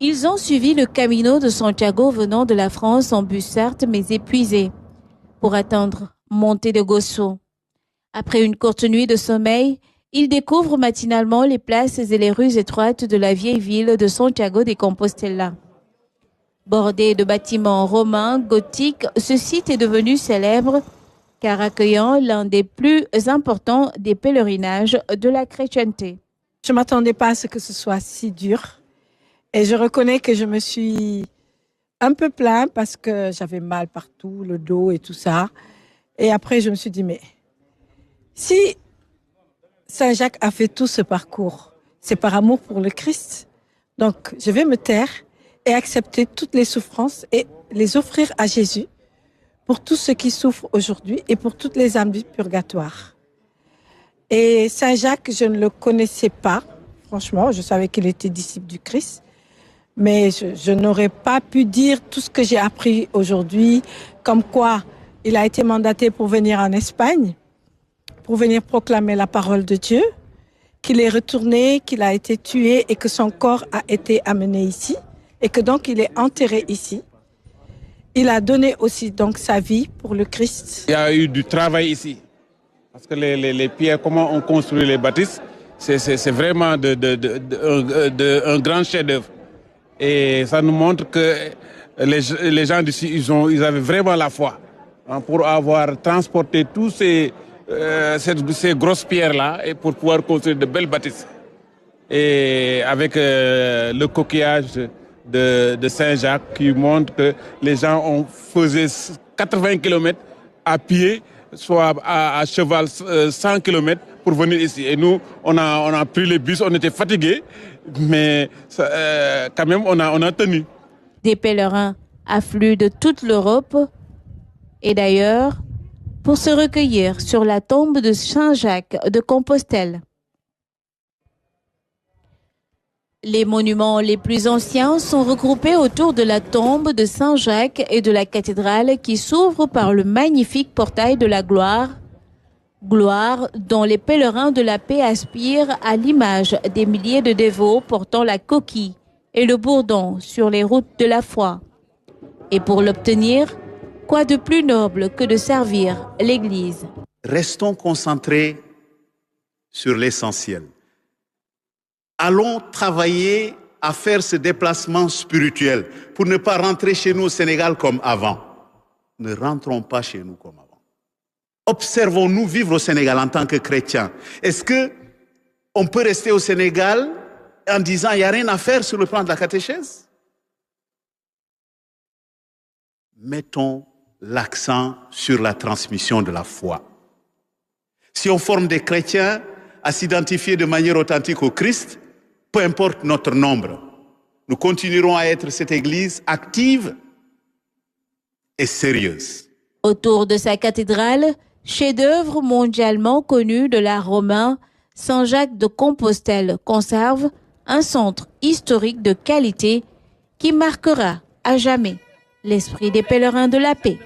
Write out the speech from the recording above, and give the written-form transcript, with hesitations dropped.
Ils ont suivi le Camino de Santiago venant de la France en bus certes, mais épuisés, pour atteindre Monte de Gozo. Après une courte nuit de sommeil, ils découvrent matinalement les places et les rues étroites de la vieille ville de Santiago de Compostela. Bordé de bâtiments romains, gothiques, ce site est devenu célèbre car accueillant l'un des plus importants des pèlerinages de la chrétienté. Je ne m'attendais pas à ce que ce soit si dur. Et je reconnais que je me suis un peu plaint parce que j'avais mal partout, le dos et tout ça. Et après, je me suis dit, mais si Saint Jacques a fait tout ce parcours, c'est par amour pour le Christ. Donc, je vais me taire et accepter toutes les souffrances et les offrir à Jésus pour tous ceux qui souffrent aujourd'hui et pour toutes les âmes du purgatoire. Et Saint Jacques, je ne le connaissais pas, franchement, je savais qu'il était disciple du Christ, mais je n'aurais pas pu dire tout ce que j'ai appris aujourd'hui, comme quoi il a été mandaté pour venir en Espagne, pour venir proclamer la parole de Dieu, qu'il est retourné, qu'il a été tué et que son corps a été amené ici et que donc il est enterré ici. Il a donné aussi donc sa vie pour le Christ. Il y a eu du travail ici. Parce que les pierres, comment on construit les bâtisses, c'est vraiment un grand chef-d'œuvre. Et ça nous montre que les gens d'ici, ils avaient vraiment la foi pour avoir transporté tous ces grosses pierres-là et pour pouvoir construire de belles bâtisses. Et avec le coquillage de Saint-Jacques qui montre que les gens faisaient 80 km à pied, soit à cheval 100 km pour venir ici. Et nous, on a pris les bus, on était fatigués, mais quand même, on a tenu. Des pèlerins affluent de toute l'Europe et d'ailleurs pour se recueillir sur la tombe de Saint-Jacques de Compostelle. Les monuments les plus anciens sont regroupés autour de la tombe de Saint-Jacques et de la cathédrale qui s'ouvre par le magnifique portail de la gloire, gloire dont les pèlerins de la paix aspirent à l'image des milliers de dévots portant la coquille et le bourdon sur les routes de la foi. Et pour l'obtenir, quoi de plus noble que de servir l'Église? Restons concentrés sur l'essentiel. Allons travailler à faire ce déplacement spirituel pour ne pas rentrer chez nous au Sénégal comme avant. Ne rentrons pas chez nous comme avant. Observons-nous vivre au Sénégal en tant que chrétiens. Est-ce qu'on peut rester au Sénégal en disant qu'il n'y a rien à faire sur le plan de la catéchèse? Mettons l'accent sur la transmission de la foi. Si on forme des chrétiens à s'identifier de manière authentique au Christ, peu importe notre nombre, nous continuerons à être cette Église active et sérieuse. Autour de sa cathédrale, chef-d'œuvre mondialement connu de l'art romain, Saint-Jacques de Compostelle conserve un centre historique de qualité qui marquera à jamais l'esprit des pèlerins de la paix.